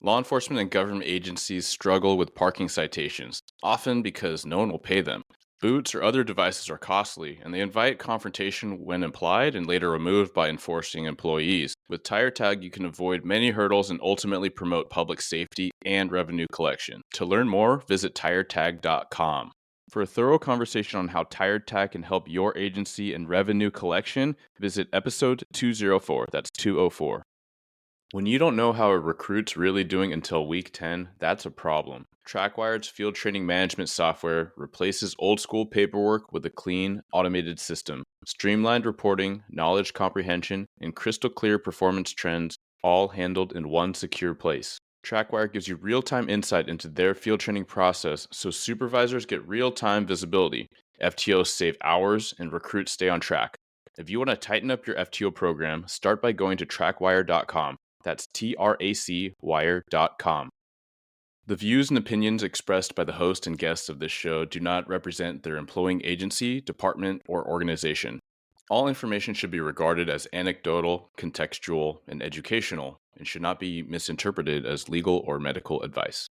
Law enforcement and government agencies struggle with parking citations, often because no one will pay them. Boots or other devices are costly, and they invite confrontation when implied and later removed by enforcing employees. With Tire Tag, you can avoid many hurdles and ultimately promote public safety and revenue collection. To learn more, visit tiretag.com. For a thorough conversation on how Tire Tag can help your agency in revenue collection, visit episode 204. That's 204. When you don't know how a recruit's really doing until week 10, that's a problem. TrackWired's field training management software replaces old school paperwork with a clean, automated system. Streamlined reporting, knowledge comprehension, and crystal clear performance trends, all handled in one secure place. TrackWire gives you real-time insight into their field training process so supervisors get real-time visibility. FTOs save hours and recruits stay on track. If you want to tighten up your FTO program, start by going to trackwire.com. That's tracwire.com. The views and opinions expressed by the host and guests of this show do not represent their employing agency, department, or organization. All information should be regarded as anecdotal, contextual, and educational, and should not be misinterpreted as legal or medical advice.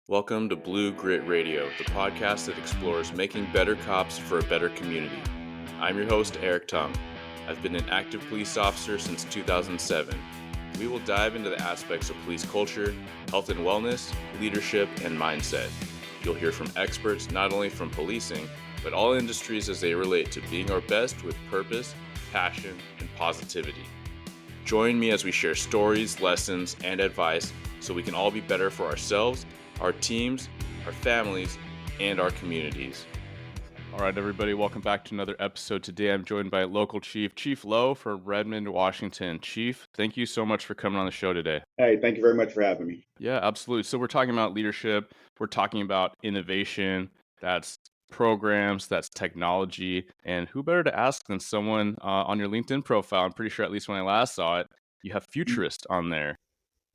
Welcome to Blue Grit Radio, the podcast that explores making better cops for a better community. I'm your host, Eric Tung. I've been an active police officer since 2007. We will dive into the aspects of police culture, health and wellness, leadership, and mindset. You'll hear from experts not only from policing, but all industries as they relate to being our best with purpose, passion, and positivity. Join me as we share stories, lessons, and advice so we can all be better for ourselves, our teams, our families, and our communities. All right, everybody, welcome back to another episode. Today I'm joined by local Chief Lowe from Redmond, Washington. Chief, thank you so much for coming on the show today. Hey, thank you very much for having me. Yeah, absolutely. So we're talking about leadership. We're talking about innovation. That's programs, that's technology. And who better to ask than someone on your LinkedIn profile? I'm pretty sure, at least when I last saw it, you have futurist on there.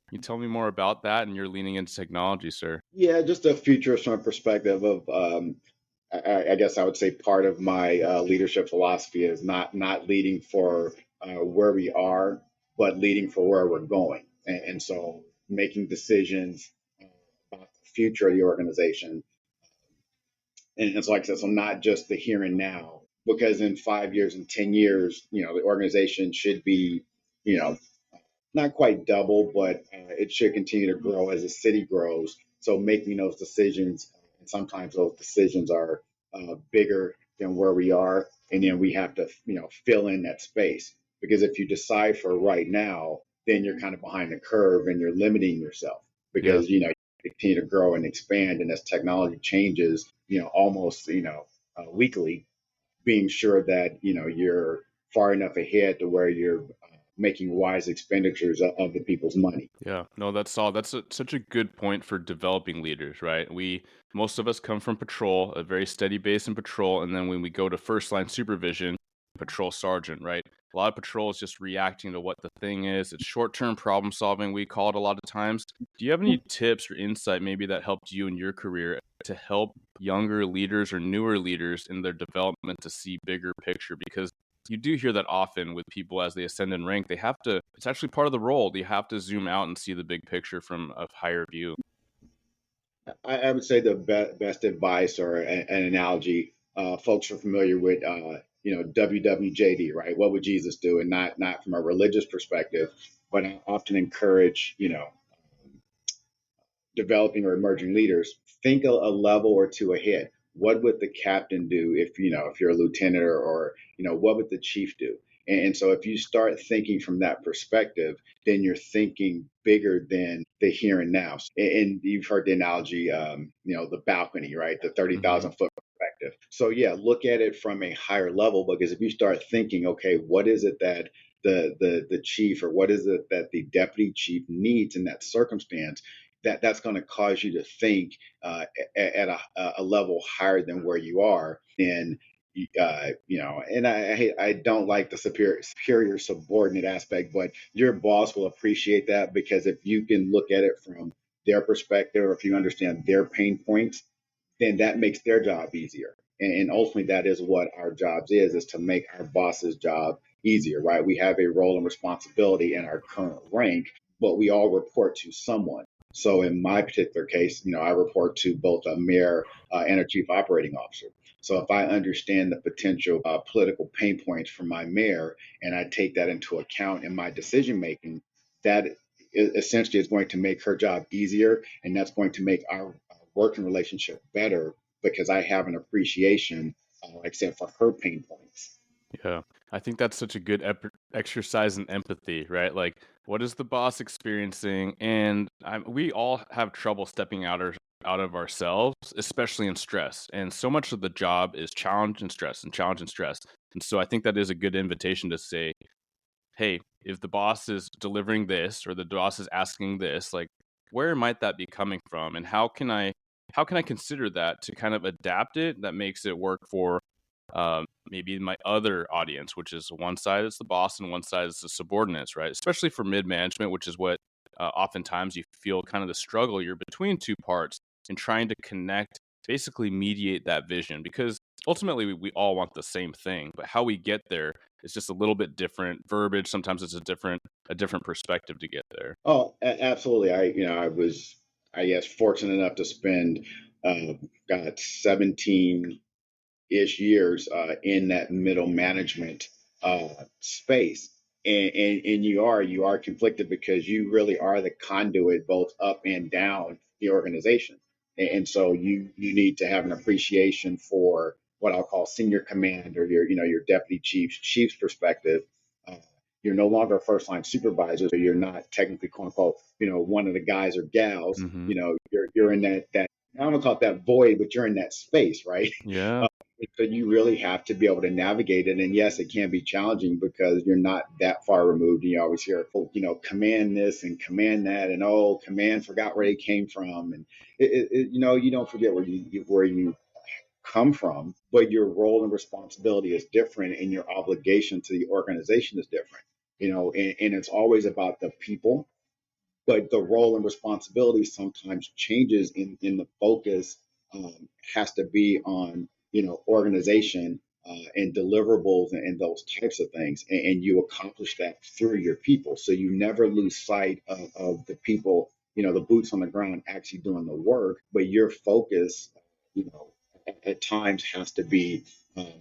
Can you tell me more about that and you're leaning into technology, sir? Yeah, just a futurist from a perspective of, I guess I would say part of my leadership philosophy is not leading for where we are, but leading for where we're going. And so making decisions about the future of the organization. And so like I said, so not just the here and now, because in 5 years and 10 years, the organization should be, not quite double, but it should continue to grow as the city grows. So making those decisions, and sometimes those decisions are bigger than where we are, and then we have to, fill in that space. Because if you decide for right now, then you're kind of behind the curve and you're limiting yourself because you continue to grow and expand, and as technology changes, almost weekly, being sure that you're far enough ahead to where you're making wise expenditures of the people's money. Yeah, no, that's all. That's such a good point for developing leaders, right? Most of us come from patrol, a very steady base in patrol, and then when we go to first line supervision, patrol sergeant, right? A lot of patrol is just reacting to what the thing is. It's short-term problem solving, we call it a lot of times. Do you have any tips or insight maybe that helped you in your career to help younger leaders or newer leaders in their development to see bigger picture? Because you do hear that often with people as they ascend in rank. It's actually part of the role. They have to zoom out and see the big picture from a higher view. I would say the best advice or an analogy, folks are familiar with, WWJD, right? What would Jesus do? And not from a religious perspective, but I often encourage, developing or emerging leaders, think a level or two ahead. What would the captain do if you're a lieutenant, or what would the chief do? And so if you start thinking from that perspective, then you're thinking bigger than the here and now. And you've heard the analogy, the balcony, right? The 30,000 foot perspective. So yeah, look at it from a higher level, because if you start thinking, okay, what is it that the chief, or what is it that the deputy chief needs in that circumstance, that's going to cause you to think at a level higher than where you are. And and I don't like the superior subordinate aspect, but your boss will appreciate that, because if you can look at it from their perspective, or if you understand their pain points, then that makes their job easier. And ultimately, that is what our jobs is to make our boss's job easier, right? We have a role and responsibility in our current rank, but we all report to someone. So in my particular case, I report to both a mayor and a chief operating officer. So if I understand the potential political pain points from my mayor and I take that into account in my decision making, that essentially is going to make her job easier, and that's going to make our working relationship better because I have an appreciation, like I said, for her pain points. Yeah. I think that's such a good exercise in empathy, right? Like, what is the boss experiencing? And we all have trouble stepping out of ourselves, especially in stress. And so much of the job is challenge and stress and challenge and stress. And so I think that is a good invitation to say, hey, if the boss is delivering this or the boss is asking this, like, where might that be coming from? And how can I consider that to kind of adapt it that makes it work for maybe my other audience, which is one side is the boss and one side is the subordinates, right? Especially for mid management, which is what oftentimes you feel kind of the struggle. You're between two parts and trying to connect, basically mediate that vision because ultimately we all want the same thing, but how we get there is just a little bit different verbiage. Sometimes it's a different perspective to get there. Oh, absolutely. I was, I guess, fortunate enough to spend, uh, got 17-ish years in that middle management space. And you are conflicted because you really are the conduit both up and down the organization. And so you need to have an appreciation for what I'll call senior command or your deputy chief's perspective. Uh, you're no longer a first line supervisor, so you're not technically quote unquote, one of the guys or gals. Hmm. You're in that I don't want to call it that void, but you're in that space, right? Yeah. So you really have to be able to navigate it. And yes, it can be challenging because you're not that far removed. And you always hear, oh, command this and command that, and oh, command forgot where they came from, and you don't forget where you come from, but your role and responsibility is different, and your obligation to the organization is different. And it's always about the people, but the role and responsibility sometimes changes in the focus, has to be on organization and deliverables and those types of things, and you accomplish that through your people, so you never lose sight of the people, the boots on the ground actually doing the work, but your focus, you know at times has to be, I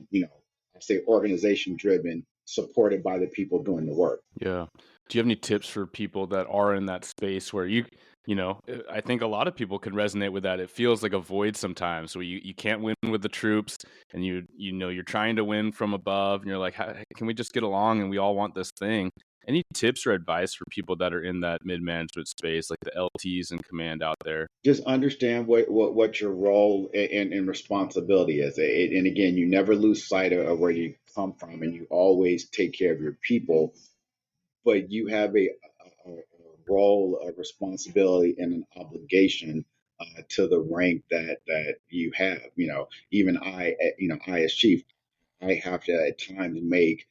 say organization driven, supported by the people doing the work. Yeah. Do you have any tips for people that are in that space where I think a lot of people can resonate with that. It feels like a void sometimes where you can't win with the troops and you're trying to win from above and you're like, can we just get along and we all want this thing? Any tips or advice for people that are in that mid-management space, like the LTs and command out there? Just understand what your role and responsibility is. And again, you never lose sight of where you come from, and you always take care of your people, but you have a role, a responsibility, and an obligation to the rank that you have. Even I as chief, I have to at times make,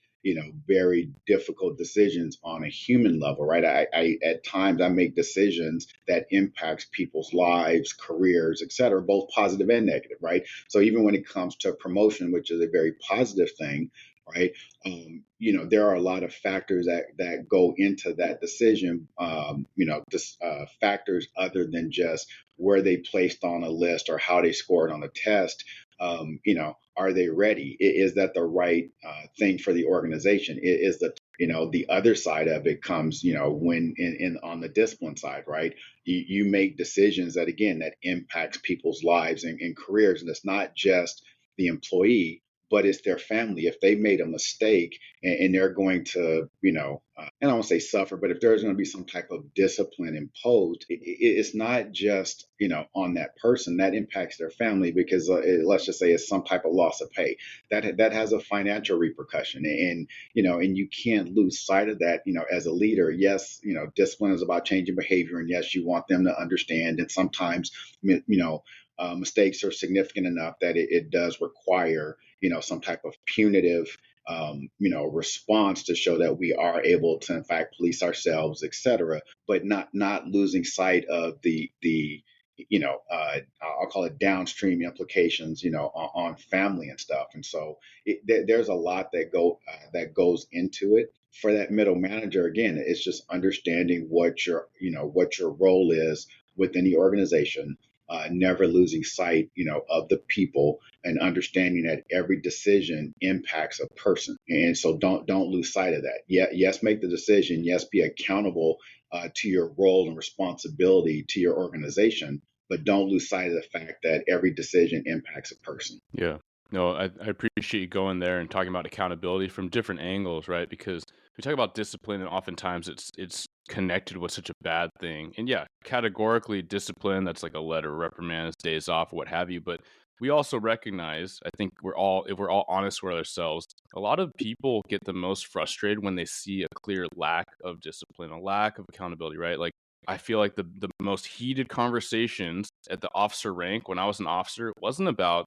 very difficult decisions on a human level, right? I at times I make decisions that impacts people's lives, careers, et cetera, both positive and negative, right? So even when it comes to promotion, which is a very positive thing, right? There are a lot of factors that go into that decision. Just factors other than just where they placed on a list or how they scored on a test. Are they ready? Is that the right thing for the organization? Is the other side of it comes, when in on the discipline side, right? You make decisions that again that impacts people's lives and careers, and it's not just the employee, but it's their family. If they made a mistake and they're going to, and I won't say suffer, but if there's going to be some type of discipline imposed, it's not just, on that person. That impacts their family because let's just say it's some type of loss of pay. That has a financial repercussion, and you can't lose sight of that. As a leader, yes, discipline is about changing behavior, and yes, you want them to understand. And sometimes, mistakes are significant enough that it does require, some type of punitive, response to show that we are able to, in fact, police ourselves, et cetera, but not losing sight of the I'll call it downstream implications, on family and stuff. And so there's a lot that goes into it. For that middle manager, again, it's just understanding what your role is, within the organization, never losing sight, of the people and understanding that every decision impacts a person. And so don't lose sight of that. Yeah, yes, make the decision. Yes, be accountable to your role and responsibility to your organization, but don't lose sight of the fact that every decision impacts a person. Yeah. No, I appreciate you going there and talking about accountability from different angles, right? Because we talk about discipline and oftentimes it's connected with such a bad thing. And yeah, categorically discipline, that's like a letter, reprimand, days off, what have you. But we also recognize, I think if we're all honest with ourselves, a lot of people get the most frustrated when they see a clear lack of discipline, a lack of accountability, right? Like I feel like the most heated conversations at the officer rank when I was an officer wasn't about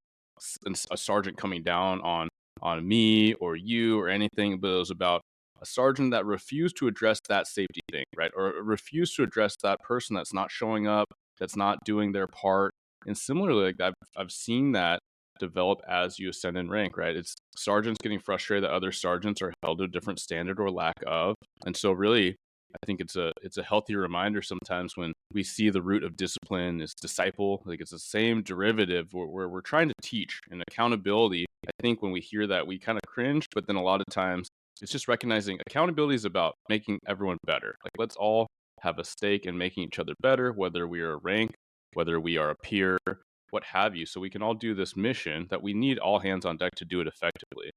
a sergeant coming down on me or you or anything, but it was about a sergeant that refused to address that safety thing, right? Or refused to address that person that's not showing up, that's not doing their part. And similarly, like I've seen that develop as you ascend in rank, right? It's sergeants getting frustrated that other sergeants are held to a different standard or lack of. And so really I think it's a healthy reminder sometimes when we see the root of discipline is disciple, like it's the same derivative where we're trying to teach and accountability. I think when we hear that, we kind of cringe, but then a lot of times it's just recognizing accountability is about making everyone better. Like let's all have a stake in making each other better, whether we are a rank, whether we are a peer, what have you. So we can all do this mission that we need all hands on deck to do it effectively.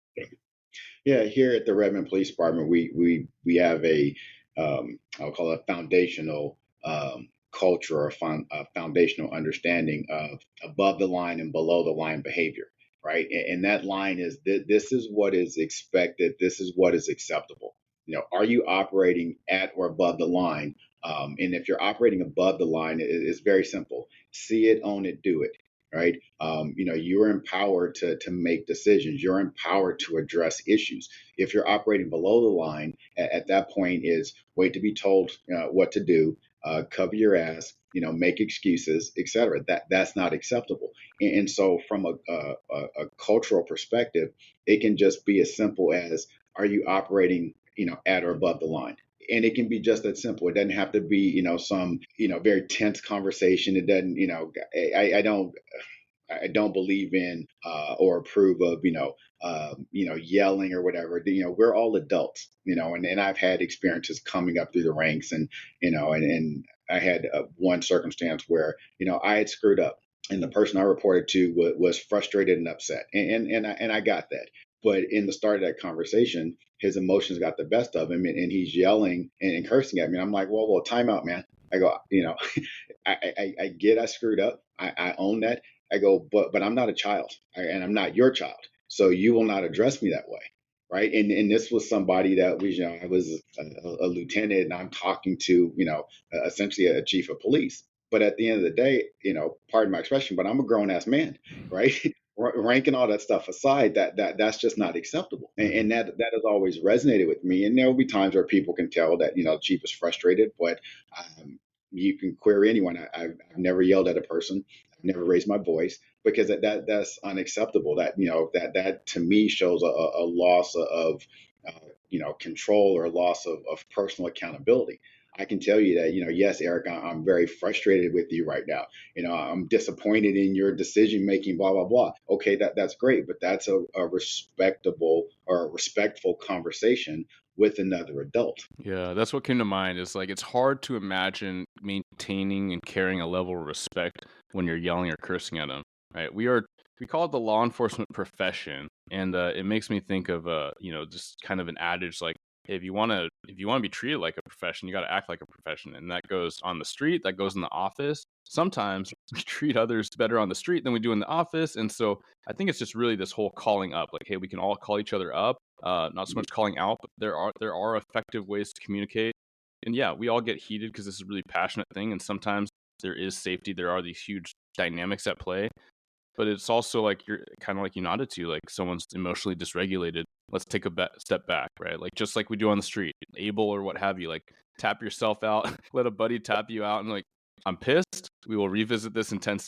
Yeah, here at the Redmond Police Department, we have I'll call it a foundational culture or a foundational understanding of above the line and below the line behavior, right? And that line is this is what is expected. This is what is acceptable. Are you operating at or above the line? And if you're operating above the line, it's very simple. See it, own it, do it, right? You're empowered to make decisions. You're empowered to address issues. If you're operating below the line, at that point is wait to be told what to do, cover your ass, make excuses, etc. That's not acceptable. And so, from a cultural perspective, it can just be as simple as are you operating, at or above the line. And it can be just that simple. It doesn't have to be, some, very tense conversation. It doesn't, I don't believe in or approve of yelling or whatever. We're all adults, and I've had experiences coming up through the ranks, and and I had one circumstance where I had screwed up, and the person I reported to was frustrated and upset, and I got that. But in the start of that conversation, his emotions got the best of him, and he's yelling and cursing at me. I'm like, well, time out, man. I go, I get I screwed up. I own that. I go, but I'm not a child, and I'm not your child, so you will not address me that way, right? And this was somebody that was, I was a lieutenant, and I'm talking to, essentially a chief of police. But at the end of the day, pardon my expression, but I'm a grown ass man, right? Ranking all that stuff aside, that's just not acceptable, and that has always resonated with me. And there will be times where people can tell that the chief is frustrated, but you can query anyone. I've never yelled at a person. I've never raised my voice because that's unacceptable. That to me shows a loss of control or a loss of personal accountability. I can tell you that yes, Eric, I'm very frustrated with you right now. I'm disappointed in your decision making. Blah blah blah. Okay, that's great, but that's a respectable or a respectful conversation with another adult. Yeah, that's what came to mind is like it's hard to imagine maintaining and carrying a level of respect when you're yelling or cursing at them, right? We call it the law enforcement profession, and it makes me think of just kind of an adage like, hey, if you want to be treated like a profession, you got to act like a profession, and that goes on the street, that goes in the office. Sometimes we treat others better on the street than we do in the office, and so I think it's just really this whole calling up, like, hey, we can all call each other up, not so much calling out, but there are effective ways to communicate. And yeah, we all get heated because this is a really passionate thing, and sometimes there is safety. There are these huge dynamics at play, but it's also like you're kind of like you nodded to, like someone's emotionally dysregulated. Let's take a step back, right? Like just like we do on the street, able or what have you, like tap yourself out, let a buddy tap you out, and like I'm pissed. We will revisit this in 10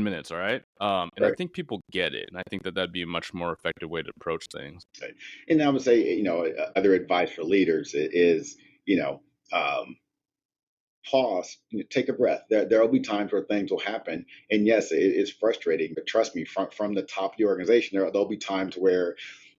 minutes. All right. And I Right. think people get it, and I think that that'd be a much more effective way to approach things. Right. And I would say, other advice for leaders is, you know, um, pause, take a breath. There will be times where things will happen, and yes, it's frustrating. But trust me, from the top of the organization, there'll be times where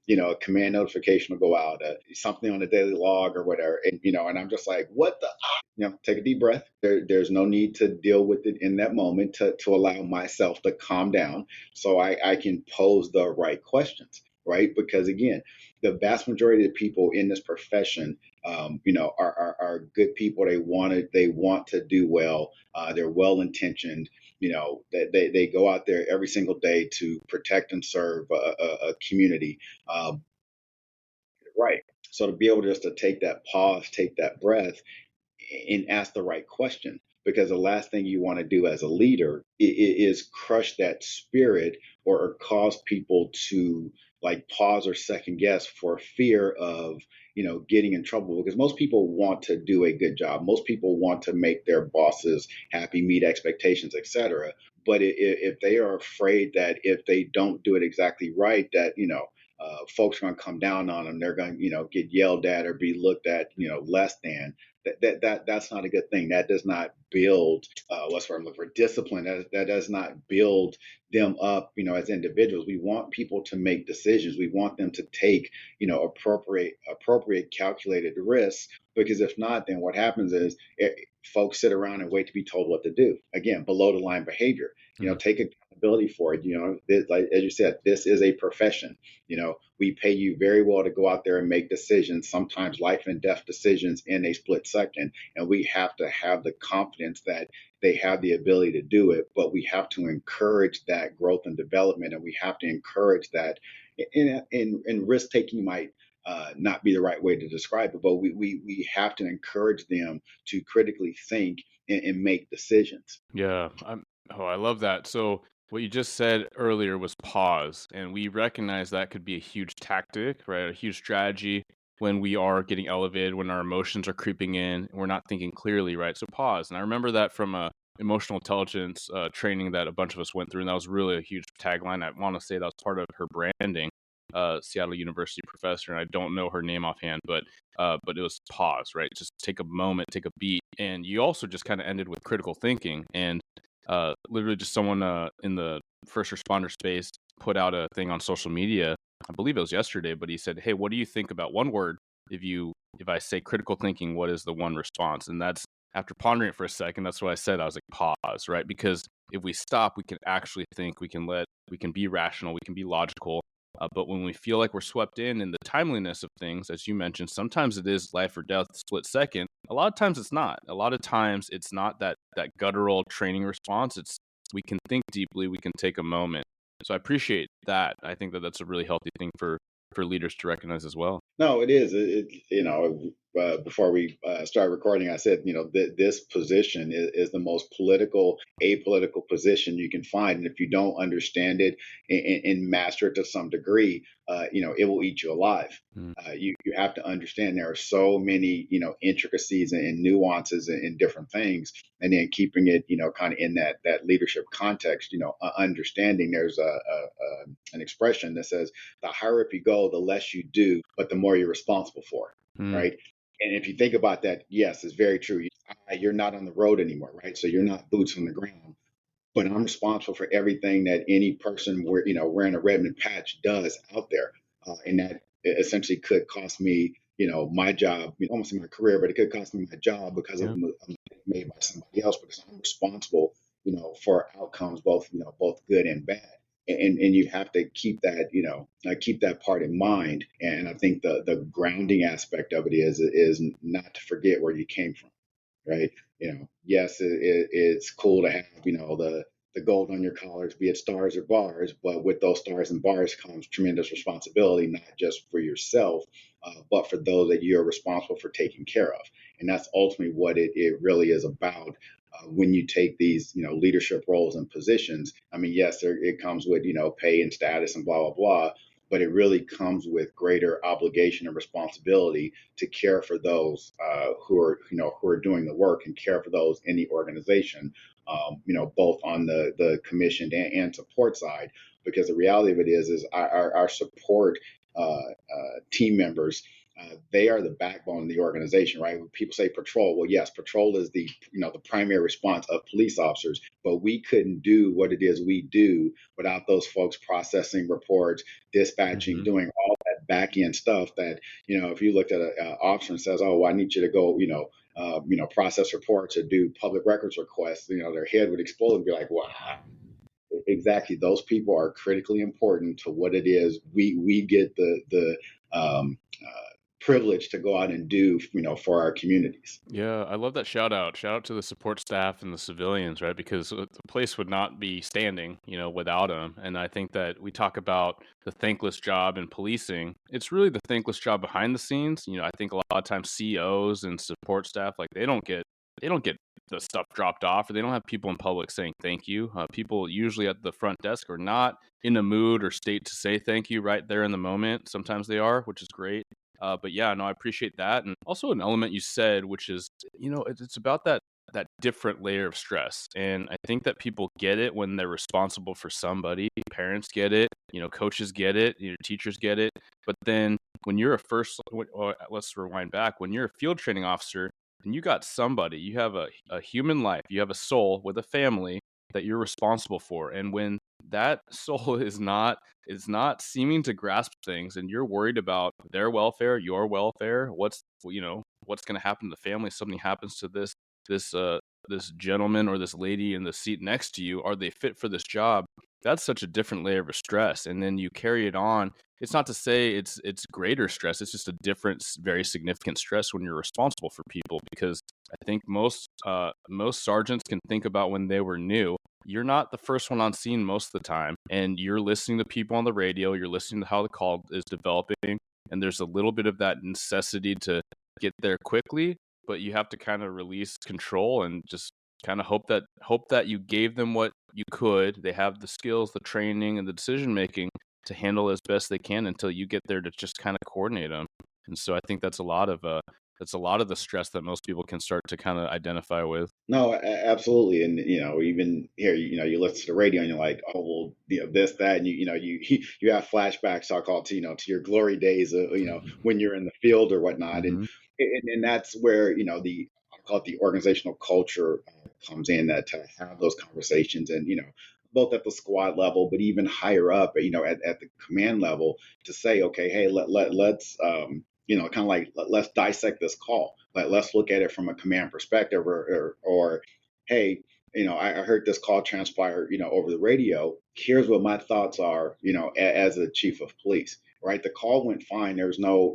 a command notification will go out, something on the daily log or whatever, and and I'm just like, what the, take a deep breath. There's no need to deal with it in that moment, to allow myself to calm down so I can pose the right questions, right? Because again, the vast majority of the people in this profession, are good people. They want to do well. They're well intentioned. They go out there every single day to protect and serve a community. Um, right. So to be able just to take that pause, take that breath, and ask the right question, because the last thing you want to do as a leader is crush that spirit, or cause people to like pause or second guess for fear of getting in trouble, because most people want to do a good job, most people want to make their bosses happy, meet expectations, etc. But if they are afraid that if they don't do it exactly right, that folks are going to come down on them, they're going to get yelled at or be looked at less than, that's not a good thing. That does not build what's what I'm looking for, discipline. That does not build them up, as individuals. We want people to make decisions. We want them to take, appropriate calculated risks. Because if not, then what happens is folks sit around and wait to be told what to do. Again, below the line behavior. Mm. Take accountability for it. Like as you said, this is a profession. We pay you very well to go out there and make decisions, sometimes life and death decisions in a split second. And we have to have the confidence that they have the ability to do it, but we have to encourage that growth and development. And we have to encourage that, and risk taking might not be the right way to describe it, but we have to encourage them to critically think and make decisions. Yeah. I love that. So what you just said earlier was pause, and we recognize that could be a huge tactic, right? A huge strategy when we are getting elevated, when our emotions are creeping in, and we're not thinking clearly, right? So pause. And I remember that from a emotional intelligence training that a bunch of us went through, and that was really a huge tagline. I want to say that was part of her branding. Seattle University professor, and I don't know her name offhand, but it was pause, right? Just take a moment, take a beat, and you also just kind of ended with critical thinking, and literally just someone in the first responder space put out a thing on social media. I believe it was yesterday, but he said, "Hey, what do you think about one word? If I say critical thinking, what is the one response?" And that's after pondering it for a second, that's what I said. I was like, pause, right? Because if we stop, we can actually think. We can be rational. We can be logical. But when we feel like we're swept in the timeliness of things, as you mentioned, sometimes it is life or death, split second. A lot of times it's not. A lot of times it's not that guttural training response. It's we can think deeply, we can take a moment. So I appreciate that. I think that that's a really healthy thing for leaders to recognize as well. No, it is. Before we start recording, I said, this position is the most political, apolitical position you can find. And if you don't understand it and master it to some degree, it will eat you alive. Mm, You have to understand there are so many, intricacies and nuances and different things. And then keeping it, kind of in that leadership context, understanding there's an expression that says, the higher up you go, the less you do, but the more you're responsible for, mm, right? And if you think about that, yes, it's very true. You're not on the road anymore, right? So you're not boots on the ground, but I'm responsible for everything that any person wearing a Redmond patch does out there, and that essentially could cost me, my job, almost in my career, but it could cost me my job because of yeah. a mistake made by somebody else, because I'm responsible, for outcomes, both good and bad. And you have to keep that, keep that part in mind. And I think the grounding aspect of it is not to forget where you came from, right? Yes, it's cool to have, the gold on your collars, be it stars or bars, but with those stars and bars comes tremendous responsibility, not just for yourself, but for those that you're responsible for taking care of. And that's ultimately what it really is about. When you take these, leadership roles and positions, I mean, yes, it comes with, pay and status and blah, blah, blah, but it really comes with greater obligation and responsibility to care for those who are doing the work, and care for those in the organization, both on the commissioned and support side. Because the reality of it is our support team members, they are the backbone of the organization, right? When people say patrol, well, yes, patrol is the the primary response of police officers, but we couldn't do what it is we do without those folks processing reports, dispatching, Hmm. doing all that back end stuff. That if you looked at an officer and says, "Oh, well, I need you to go," process reports or do public records requests, their head would explode and be like, "Wow, exactly." Those people are critically important to what it is we get the privilege to go out and do, for our communities. Yeah, I love that shout out. Shout out to the support staff and the civilians, right? Because the place would not be standing, without them. And I think that we talk about the thankless job in policing. It's really the thankless job behind the scenes. I think a lot of times CEOs and support staff, like they don't get the stuff dropped off, or they don't have people in public saying thank you. People usually at the front desk are not in a mood or state to say thank you right there in the moment. Sometimes they are, which is great. But yeah, no, I appreciate that, and also an element you said, which is, it's about that different layer of stress, and I think that people get it when they're responsible for somebody. Parents get it, coaches get it, teachers get it, but then when you're let's rewind back. When you're a field training officer and you got somebody, you have a human life, you have a soul with a family that you're responsible for, and when that soul is not seeming to grasp things, and you're worried about their welfare, your welfare, what's going to happen to the family if something happens to this this gentleman or this lady in the seat next to you. Are they fit for this job? That's such a different layer of stress, and then you carry it on. It's not to say it's greater stress. It's just a different, very significant stress when you're responsible for people, because I think most sergeants can think about when they were new. You're not the first one on scene most of the time, and you're listening to people on the radio, you're listening to how the call is developing, and there's a little bit of that necessity to get there quickly, but you have to kind of release control and just kind of hope that you gave them what you could. They have the skills, the training, and the decision making to handle as best they can until you get there to just kind of coordinate them. And so I think that's a lot of the stress that most people can start to kind of identify with. No, absolutely. And even here, you listen to the radio and you're like, oh well, this, that, and you have flashbacks, so called, to your glory days of, when you're in the field or whatnot. And Hmm. and that's where, the, I call it, the organizational culture comes in, that to have those conversations, and both at the squad level, but even higher up, at the command level, to say, okay, hey, let's kind of like, let's dissect this call. Let's look at it from a command perspective, or hey, I heard this call transpire, over the radio. Here's what my thoughts are, as a chief of police. Right, the call went fine. There was no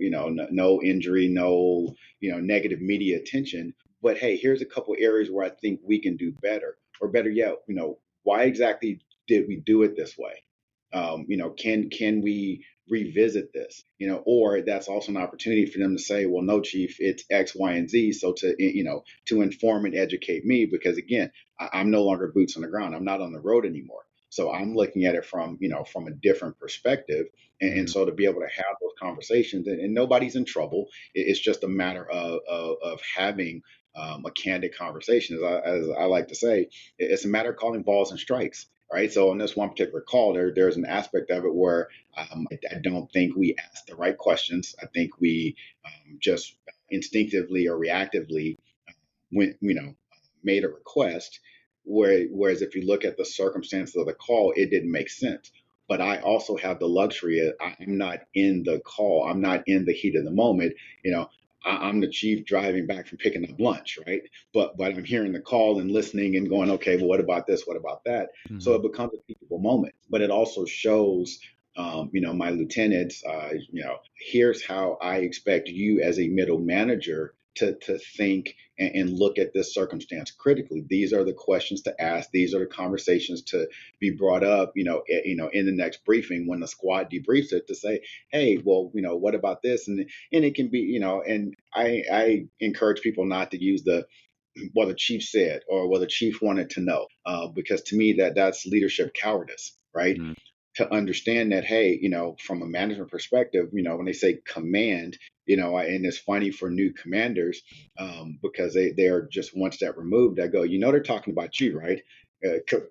injury, no, negative media attention. But hey, here's a couple areas where I think we can do better, or better yet, why exactly did we do it this way? Can we revisit this? Or that's also an opportunity for them to say, well, no, chief, it's X, Y, and Z. So to inform and educate me, because again, I'm no longer boots on the ground. I'm not on the road anymore. So I'm looking at it from a different perspective. And Hmm. so to be able to have those conversations, and nobody's in trouble. It's just a matter of having a candid conversation. As I like to say, it's a matter of calling balls and strikes. Right. So on this one particular call, there's an aspect of it where I don't think we asked the right questions. I think we just instinctively or reactively went, made a request. Whereas if you look at the circumstances of the call, it didn't make sense. But I also have the luxury of, I'm not in the call. I'm not in the heat of the moment. You know, I'm the chief driving back from picking up lunch, right? But I'm hearing the call and listening and going, okay, well, what about this? What about that? So Hmm. it becomes a teachable moment. But it also shows, my lieutenants, here's how I expect you as a middle manager to think and look at this circumstance critically. These are the questions to ask. These are the conversations to be brought up, in the next briefing when the squad debriefs it, to say, hey, well, what about this? And it can be, and I encourage people not to use the what the chief said or what the chief wanted to know, because to me that's leadership cowardice, right? Hmm. To understand that, hey, from a management perspective, when they say command, and it's funny for new commanders, because they are just one step removed. I go, they're talking about you, right?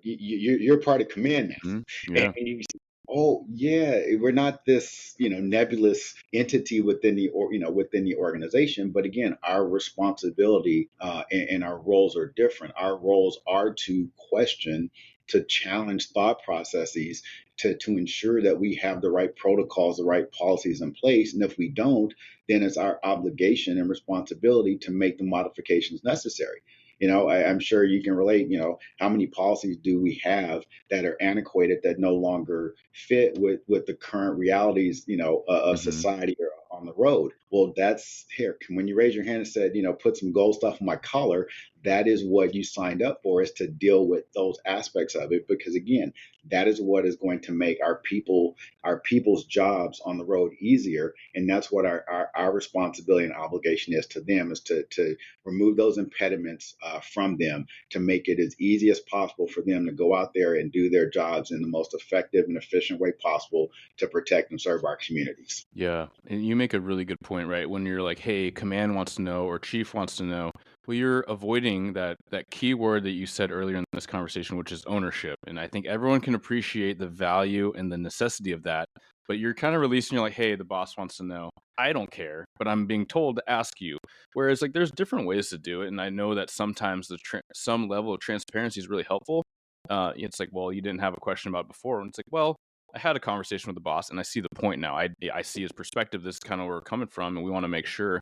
You're part of command now, Hmm. and Yeah. you Oh yeah, we're not this, nebulous entity within the or within the organization. But again, our responsibility and our roles are different. Our roles are to question, to challenge thought processes, to ensure that we have the right protocols, the right policies in place. And if we don't, then it's our obligation and responsibility to make the modifications necessary. I'm sure you can relate. How many policies do we have that are antiquated, that no longer fit with the current realities, of Hmm. society or on the road? Well, that's here. When you raise your hand and said, put some gold stuff on my collar, that is what you signed up for, is to deal with those aspects of it. Because again, that is what is going to make our people's jobs on the road easier. And that's what our responsibility and obligation is to them, is to remove those impediments from them, to make it as easy as possible for them to go out there and do their jobs in the most effective and efficient way possible to protect and serve our communities. Yeah, and you make a really good point, right? When you're like, "Hey, command wants to know," or chief wants to know, well, you're avoiding that key word that you said earlier in this conversation, which is ownership. And I think everyone can appreciate the value and the necessity of that. But you're kind of releasing, you're like, "Hey, the boss wants to know. I don't care, but I'm being told to ask you." Whereas, like, there's different ways to do it, and I know that sometimes some level of transparency is really helpful. It's like, well, you didn't have a question about it before, and it's like, well, I had a conversation with the boss, and I see the point now. I see his perspective. This is kind of where we're coming from, and we want to make sure.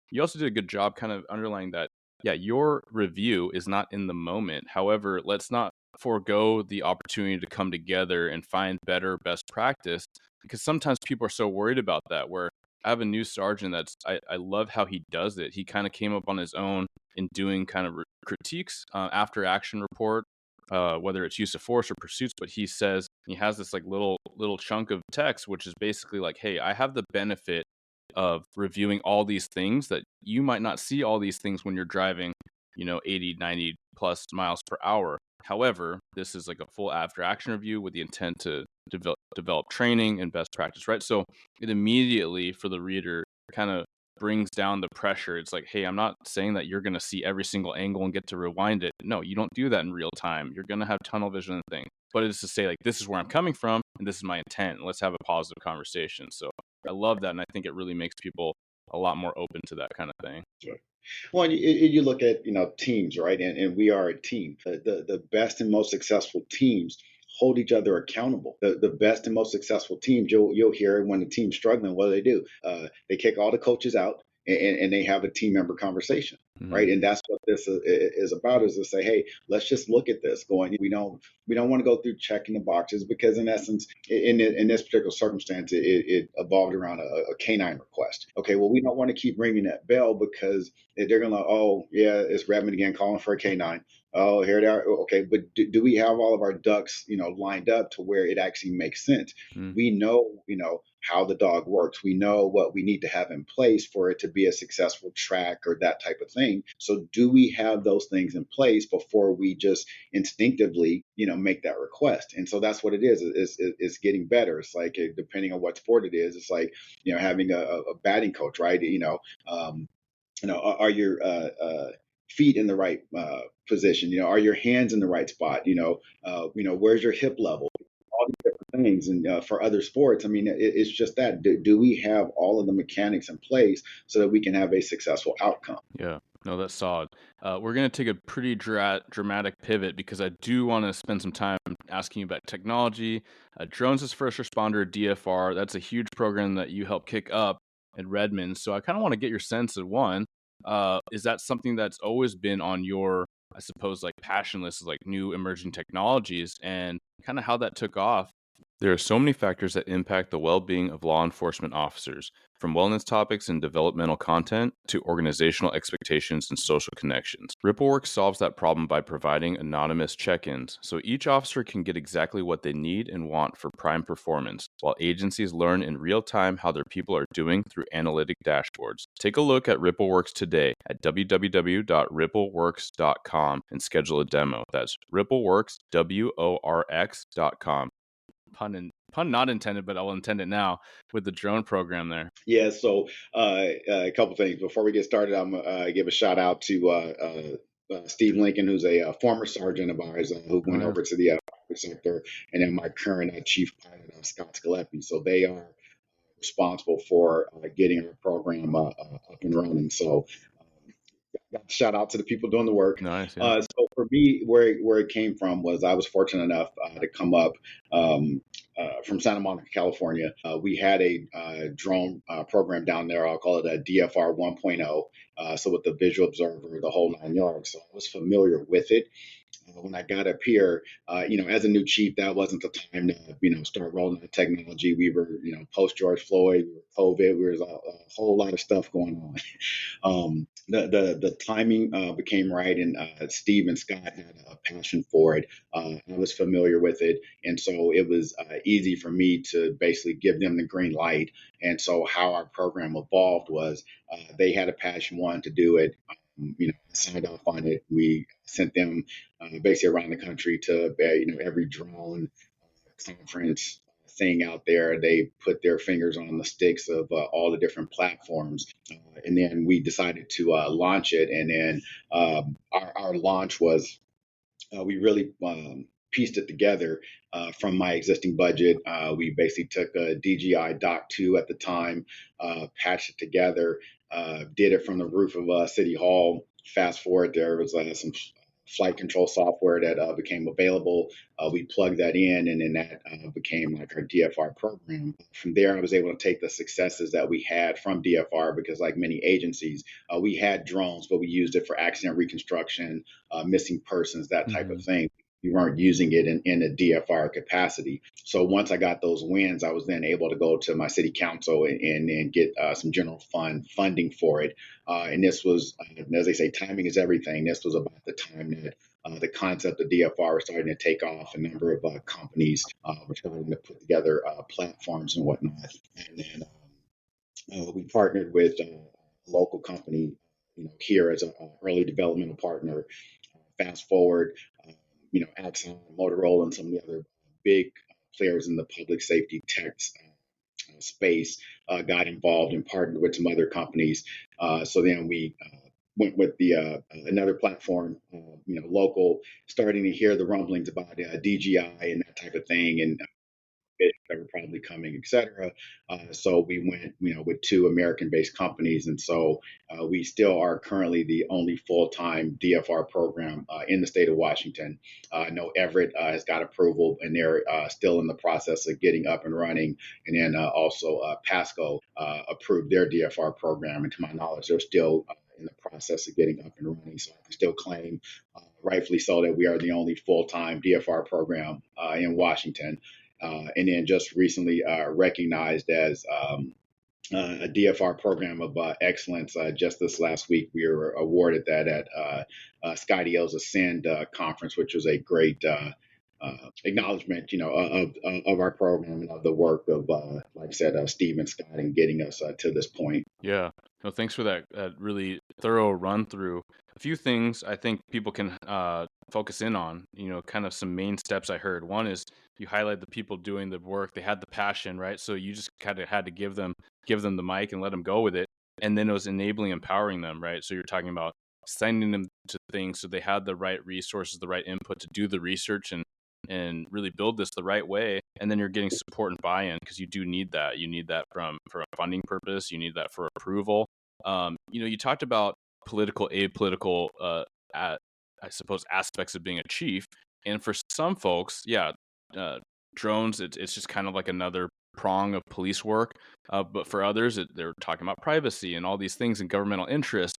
You also did a good job kind of underlying that. Yeah, your review is not in the moment. However, let's not forego the opportunity to come together and find better best practice, because sometimes people are so worried about that. Where I have a new sergeant I love how he does it. He kind of came up on his own in doing kind of critiques after action report, whether it's use of force or pursuits. But he says he has this like little chunk of text, which is basically like, "Hey, I have the benefit of reviewing all these things that you might not see all these things when you're driving, 80, 90 plus miles per hour. However, this is like a full after action review with the intent to develop training and best practice," right? So it immediately for the reader kind of brings down the pressure. It's like, "Hey, I'm not saying that you're going to see every single angle and get to rewind it. No, you don't do that in real time. You're going to have tunnel vision and things. But it's to say, like, this is where I'm coming from and this is my intent. And let's have a positive conversation." So I love that, and I think it really makes people a lot more open to that kind of thing. Sure. Well, you look at teams, right? And we are a team. The best and most successful teams hold each other accountable. The best and most successful teams, you'll hear when the team's struggling, what do they do? They kick all the coaches out, and they have a team member conversation, Mhm. right? And that's what this is about, is to say, hey, let's just look at this. Going, we don't want to go through checking the boxes, because in essence, in this particular circumstance, it evolved around a canine request. Okay, well, we don't want to keep ringing that bell, because they're gonna, oh yeah, it's Redmond again calling for a canine. Oh, here they are. Okay, but do we have all of our ducks, lined up to where it actually makes sense? Mm. We know, how the dog works. We know what we need to have in place for it to be a successful track or that type of thing. So do we have those things in place before we just instinctively, make that request? And so that's what it is. It's getting better. It's like, depending on what sport it is, it's like, having a batting coach, right? Are your feet in the right position? Are your hands in the right spot? Where's your hip level? All these different things. And for other sports, I mean, it's just that. Do we have all of the mechanics in place so that we can have a successful outcome? Yeah. No, that's solid. We're going to take a pretty dramatic pivot because I do want to spend some time asking you about technology. Drones as First Responder, DFR, that's a huge program that you helped kick up at Redmond. So I kind of want to get your sense of one. Is that something that's always been on your, I suppose, like passion list, is like new emerging technologies, and kind of how that took off? There are so many factors that impact the well being of law enforcement officers, from wellness topics and developmental content to organizational expectations and social connections. RippleWorks solves that problem by providing anonymous check ins, so each officer can get exactly what they need and want for prime performance, while agencies learn in real time how their people are doing through analytic dashboards. Take a look at RippleWorks today at www.rippleworks.com and schedule a demo. That's rippleworks.com. Pun not intended, but I'll intend it now with the drone program there. Yeah. So a couple things before we get started. I'm gonna give a shout out to Steve Lincoln, who's a former sergeant of ours, who Oh went yeah. over to the sector, and then my current chief pilot, Scott Scalepi. So they are responsible for getting our program up and running. So got to shout out to the people doing the work. Nice. Yeah. So for me, where it came from was I was fortunate enough to come up from Santa Monica, California. We had a drone program down there. I'll call it a DFR 1.0. So with the visual observer, the whole 9 yards. So I was familiar with it. When I got up here, as a new chief, that wasn't the time to, start rolling out technology. We were, post George Floyd, we were COVID, there was a whole lot of stuff going on. The timing became right, and Steve and Scott had a passion for it. I was familiar with it, and so it was easy for me to basically give them the green light. And so how our program evolved was they had a passion, wanted to do it. Signed off on it. We sent them basically around the country to every drone conference thing out there. They put their fingers on the sticks of all the different platforms, and then we decided to launch it. And then our launch was we really pieced it together from my existing budget. We basically took a DJI Dock 2 at the time, patched it together, did it from the roof of City Hall. Fast forward, there was some flight control software that became available. We plugged that in, and then that became like our DFR program. From there, I was able to take the successes that we had from DFR, because like many agencies, we had drones, but we used it for accident reconstruction, missing persons, that type of Hmm. thing. We weren't using it in a DFR capacity. So once I got those wins, I was then able to go to my city council and get some general fund funding for it. And this was, as they say, timing is everything. This was about the time that the concept of DFR was starting to take off. A number of companies were starting to put together platforms and whatnot. And then we partnered with a local company, here as an early developmental partner. Fast forward, Axon, Motorola, and some of the other big players in the public safety tech space got involved and partnered with some other companies. So then we went with the another platform, local, starting to hear the rumblings about DGI and that type of thing, and that were probably coming, et cetera. So we went, with two American-based companies, and so we still are currently the only full-time DFR program in the state of Washington. I know Everett has got approval, and they're still in the process of getting up and running. And then also Pasco approved their DFR program, and to my knowledge, they're still in the process of getting up and running. So I can still claim, rightfully so, that we are the only full-time DFR program in Washington. And then just recently recognized as a DFR program of excellence. Just this last week, we were awarded that at Skydiel's Ascend conference, which was a great acknowledgement, of our program and of the work of, like I said, Steve and Scott in getting us to this point. Yeah. No, thanks for that really thorough run through. A few things I think people can focus in on, kind of some main steps I heard. One is you highlight the people doing the work. They had the passion, right? So you just kind of had to give them the mic and let them go with it. And then it was enabling, empowering them, right? So you're talking about sending them to things so they had the right resources, the right input to do the research and really build this the right way. And then you're getting support and buy-in, because you do need that. You need that for a funding purpose. You need that for approval. You talked about political, apolitical, I suppose, aspects of being a chief. And for some folks, yeah, uh, drones, it's just kind of like another prong of police work. But for others, they're talking about privacy and all these things and governmental interest.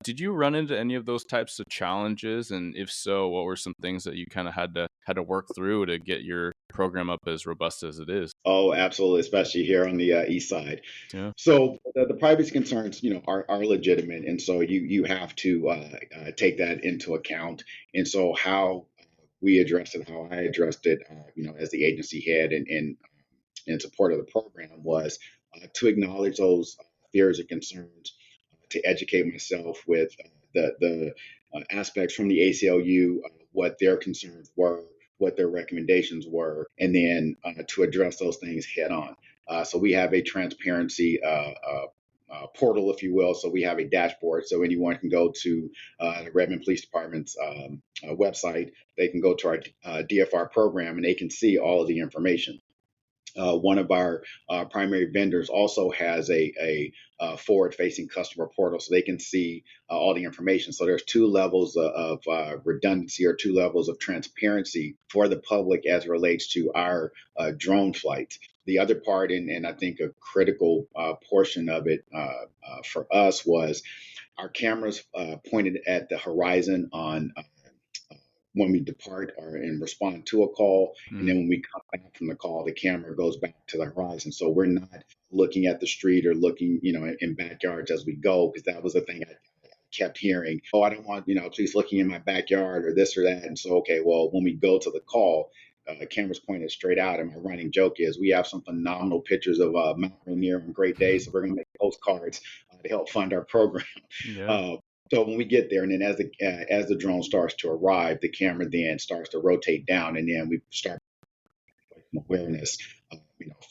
Did you run into any of those types of challenges? And if so, what were some things that you kind of had to work through to get your program up as robust as it is? Oh, absolutely, especially here on the east side. Yeah. So the privacy concerns, are legitimate, and so you have to take that into account. And so how we addressed it, how I addressed it, as the agency head and in support of the program was to acknowledge those fears and concerns, to educate myself with the aspects from the ACLU, what their concerns were, what their recommendations were, and then to address those things head on. So we have a transparency portal, if you will. So we have a dashboard, so anyone can go to the Redmond Police Department's website. They can go to our DFR program and they can see all of the information. One of our primary vendors also has a forward-facing customer portal, so they can see all the information. So there's two levels of redundancy or two levels of transparency for the public as it relates to our drone flights. The other part, and I think a critical portion of it for us was our cameras pointed at the horizon on when we depart or and respond to a call. And Mm, then when we come back from the call, the camera goes back to the horizon. So we're not looking at the street or looking, in backyards as we go, because that was the thing I kept hearing. Oh, I don't want, police looking in my backyard or this or that. And so, okay, well, when we go to the call, the camera's pointed straight out. And my running joke is we have some phenomenal pictures of Mount Rainier on great days. So we're going to make postcards to help fund our program. yeah. Uh, so when we get there, and then as the drone starts to arrive, the camera then starts to rotate down, and then we start awareness,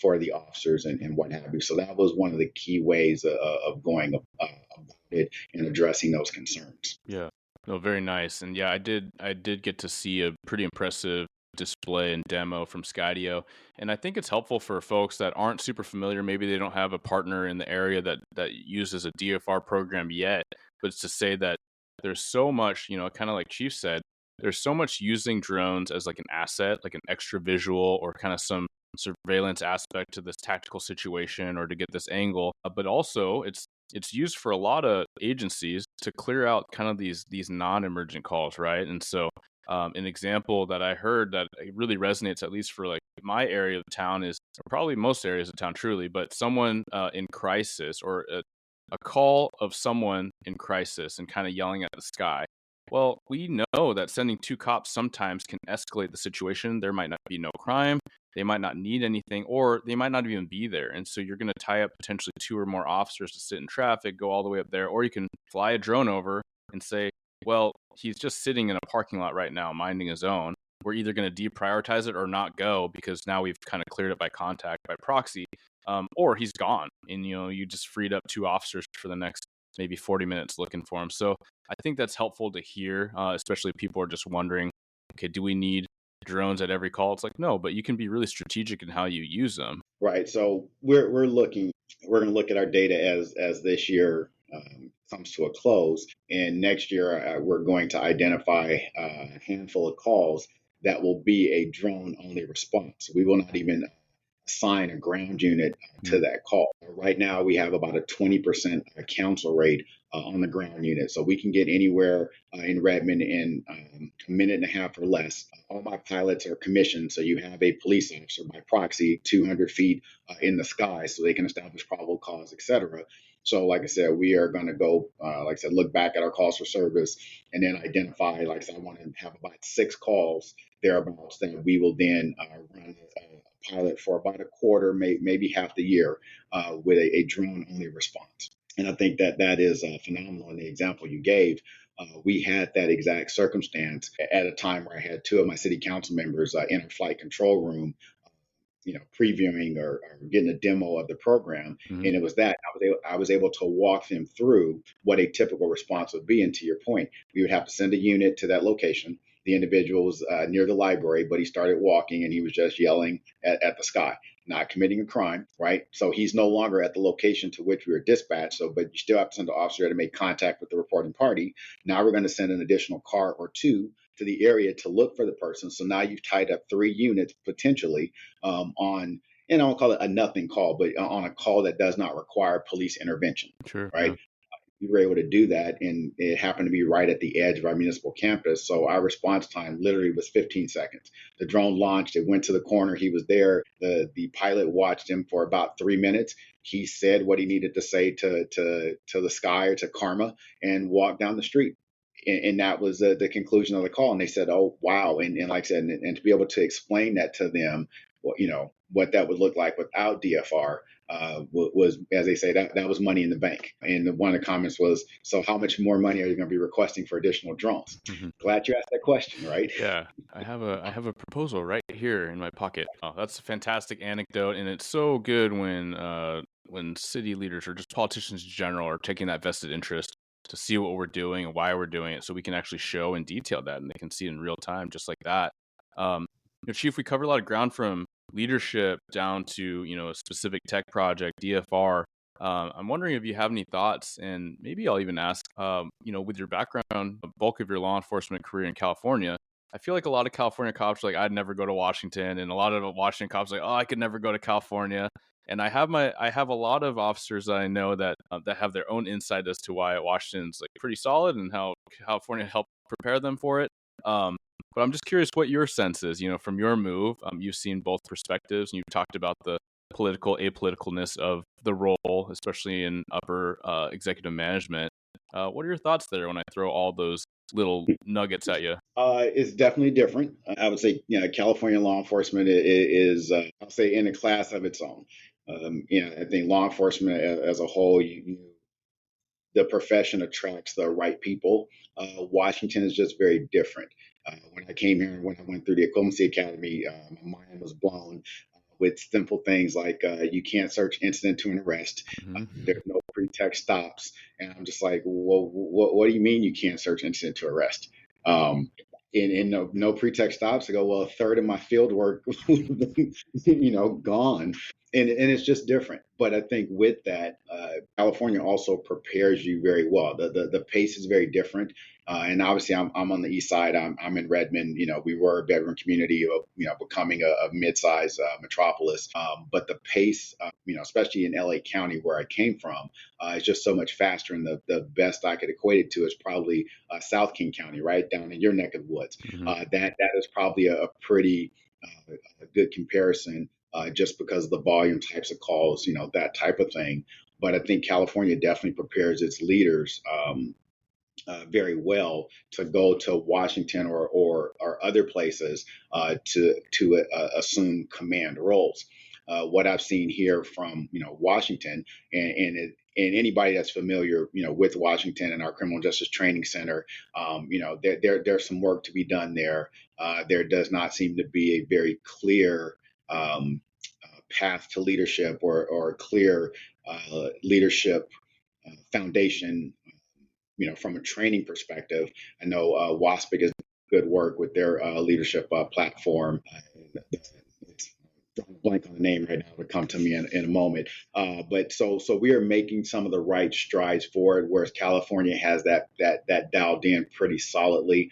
for the officers and what have you. So that was one of the key ways of going about it and addressing those concerns. Yeah. No, very nice. And yeah, I did get to see a pretty impressive display and demo from Skydio. And I think it's helpful for folks that aren't super familiar. Maybe they don't have a partner in the area that uses a DFR program yet, but it's to say that there's so much, kind of like Chief said, there's so much using drones as like an asset, like an extra visual or kind of some surveillance aspect to this tactical situation or to get this angle. But also it's used for a lot of agencies to clear out kind of these non-emergent calls, right? And so an example that I heard that really resonates, at least for like my area of town, is or probably most areas of town, truly, but someone in crisis or a call of someone in crisis and kind of yelling at the sky. Well, we know that sending two cops sometimes can escalate the situation. There might not be no crime, they might not need anything, or they might not even be there. And so you're going to tie up potentially two or more officers to sit in traffic, go all the way up there, or you can fly a drone over and say, well, he's just sitting in a parking lot right now, minding his own. We're either going to deprioritize it or not go because now we've kind of cleared it by contact, by proxy, or he's gone. And, you just freed up two officers for the next maybe 40 minutes looking for him. So I think that's helpful to hear, especially if people are just wondering, okay, do we need drones at every call? It's like, no, but you can be really strategic in how you use them. Right. So we're going to look at our data as this year comes to a close, and next year we're going to identify a handful of calls that will be a drone only response. We will not even assign a ground unit to Mm, that call. Right now, we have about a 20% cancel rate on the ground unit. So we can get anywhere in Redmond in a minute and a half or less. All my pilots are commissioned. So you have a police officer by proxy 200 feet in the sky so they can establish probable cause, et cetera. So, like I said, we are going to go, like I said, look back at our calls for service and then identify, like I said, I want to have about 6 calls thereabouts that we will then run a pilot for about a quarter, maybe half the year with a drone only response. And I think that is phenomenal in the example you gave. We had that exact circumstance at a time where I had two of my city council members in a flight control room, previewing or getting a demo of the program. mhm, And it was that I was able to walk them through what a typical response would be. And to your point, we would have to send a unit to that location. The individual was near the library, but he started walking and he was just yelling at the sky, not committing a crime, right? So he's no longer at the location to which we were dispatched. So, but you still have to send an officer to make contact with the reporting party. Now we're going to send an additional car or two to the area to look for the person. So now you've tied up 3 units potentially on, and I don't call it a nothing call, but on a call that does not require police intervention, sure. Yeah. right? We were able to do that, and it happened to be right at the edge of our municipal campus. So our response time literally was 15 seconds. The drone launched, it went to the corner, he was there. The pilot watched him for about 3 minutes. He said what he needed to say to the sky or to karma and walked down the street. And that was the conclusion of the call. And they said, "Oh, wow!" And like I said, and to be able to explain that to them, what that would look like without DFR was, as they say, that was money in the bank. And one of the comments was, "So how much more money are you going to be requesting for additional drones?" Mhm. Glad you asked that question, right? Yeah, I have a proposal right here in my pocket. Oh, that's a fantastic anecdote, and it's so good when when city leaders or just politicians in general are taking that vested interest to see what we're doing and why we're doing it, so we can actually show and detail that, and they can see it in real time, just like that. Um, Chief, we covered a lot of ground from leadership down to a specific tech project, DFR. I'm wondering if you have any thoughts, and maybe I'll even ask, with your background, the bulk of your law enforcement career in California, I feel like a lot of California cops are like, I'd never go to Washington, and a lot of Washington cops are like, oh, I could never go to California. And I have a lot of officers that I know that have their own insight as to why Washington's like pretty solid and how California helped prepare them for it. Um, but I'm just curious what your sense is. From your move, you've seen both perspectives, and you've talked about the political apoliticalness of the role, especially in upper executive management. What are your thoughts there when I throw all those little nuggets at you? It's definitely different. I would say, California law enforcement is, I'll say, in a class of its own. I think law enforcement as a whole, the profession attracts the right people. Washington is just very different. When I came here and when I went through the Equivalency Academy, my mind was blown with simple things like you can't search incident to an arrest. Hmm. There's no pretext stops. And I'm just like, well, what do you mean you can't search incident to arrest? Um, and no pretext stops. I go, well, a third of my field work, gone. And it's just different. But I think with that, California also prepares you very well. The pace is very different. And obviously, I'm on the east side. I'm in Redmond. We were a veteran community of becoming a mid-sized metropolis. But the pace, especially in LA County where I came from, is just so much faster. And the best I could equate it to is probably South King County, right down in your neck of the woods. Hmm. That is probably a pretty a good comparison, just because of the volume types of calls, that type of thing. But I think California definitely prepares its leaders very well to go to Washington or other places to assume command roles. What I've seen here from Washington and anybody that's familiar with Washington and our criminal justice training center, there's some work to be done there. There does not seem to be a very clear path to leadership or clear leadership foundation, from a training perspective. I know WASPIC is good work with their leadership platform. It's drawing a blank on the name right now. It'll come to me in a moment. But so we are making some of the right strides for it, whereas California has that dialed in pretty solidly.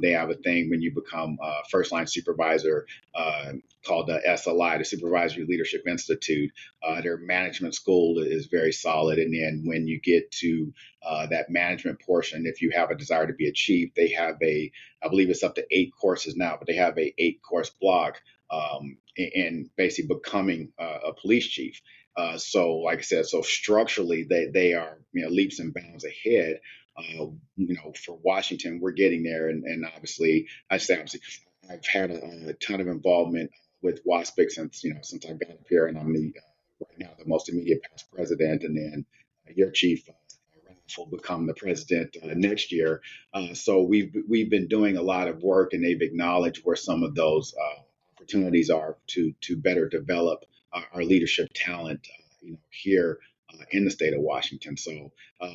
They have a thing when you become first line supervisor called the SLI, the Supervisory Leadership Institute. Their management school is very solid. And then when you get to that management portion, if you have a desire to be a chief, they have I believe it's up to 8 courses now, but they have a 8-course block in basically becoming a police chief. So, like I said, so structurally, they are leaps and bounds ahead. For Washington, we're getting there, and obviously, obviously, I've had a ton of involvement with WASPIC since I got up here, and I'm right now the most immediate past president, and then your chief. Will become the president next year. So we've been doing a lot of work, and they've acknowledged where some of those opportunities are to better develop our leadership talent, here in the state of Washington. So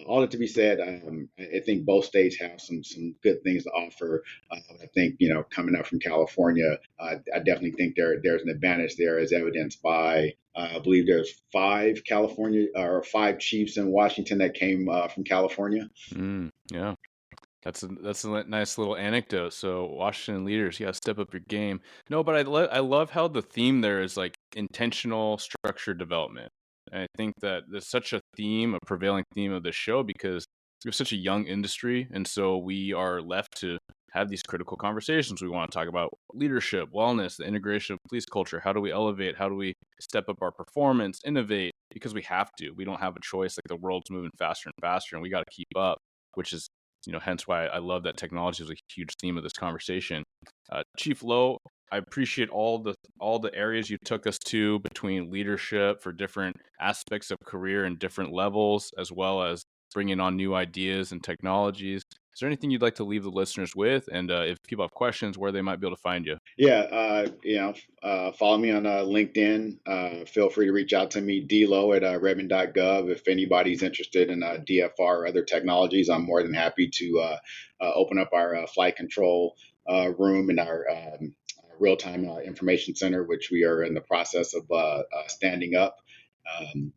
all that to be said, I think both states have some good things to offer. I think coming up from California, I definitely think there's an advantage there, as evidenced by I believe there's 5 chiefs in Washington that came from California. Yeah. That's a nice little anecdote. So Washington leaders, you gotta step up your game. No, but I love how the theme there is like intentional structured development. And I think that there's such a theme, a prevailing theme of this show, because we're such a young industry, and so we are left to have these critical conversations. We want to talk about leadership, wellness, the integration of police culture. How do we elevate? How do we step up our performance, innovate? Because we have to. We don't have a choice. Like the world's moving faster and faster, and we got to keep up. Which is hence why I love that technology is a huge theme of this conversation. Chief Lowe, I appreciate all the areas you took us to between leadership for different aspects of career and different levels, as well as bringing on new ideas and technologies. Is there anything you'd like to leave the listeners with? And if people have questions, where they might be able to find you? Follow me on LinkedIn. Feel free to reach out to me, dlow at redmond.gov. If anybody's interested in DFR or other technologies, I'm more than happy to open up our flight control room in our real-time information center, which we are in the process of standing up. Um,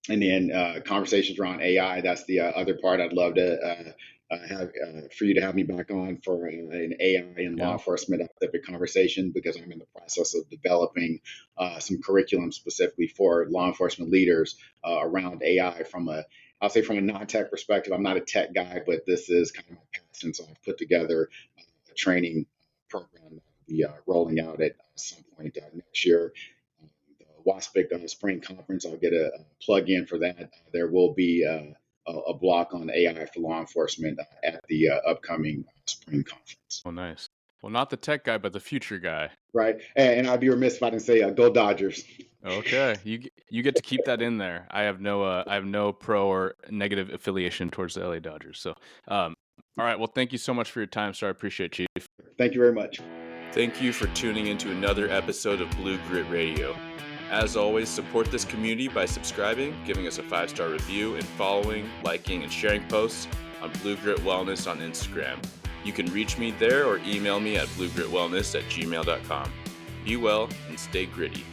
and then conversations around AI. That's the other part. I'd love to have for you to have me back on for an AI and law Yeah. enforcement type conversation, because I'm in the process of developing some curriculum specifically for law enforcement leaders around AI I'll say from a non-tech perspective. I'm not a tech guy, but this is kind of my passion. So I've put together a training program that will be rolling out at some point next year. The WASPIC Spring Conference, I'll get a plug in for that. There will be a block on AI for law enforcement at the upcoming Spring Conference. Oh, nice. Well, not the tech guy, but the future guy. Right. And I'd be remiss if I didn't say go Dodgers. Okay, you get to keep that in there. I have no pro or negative affiliation towards the LA Dodgers. So, all right. Well, thank you so much for your time, sir. I appreciate it, Chief. Thank you very much. Thank you for tuning into another episode of Blue Grit Radio. As always, support this community by subscribing, giving us a 5-star review, and following, liking, and sharing posts on Blue Grit Wellness on Instagram. You can reach me there or email me at bluegritwellness@gmail.com. Be well and stay gritty.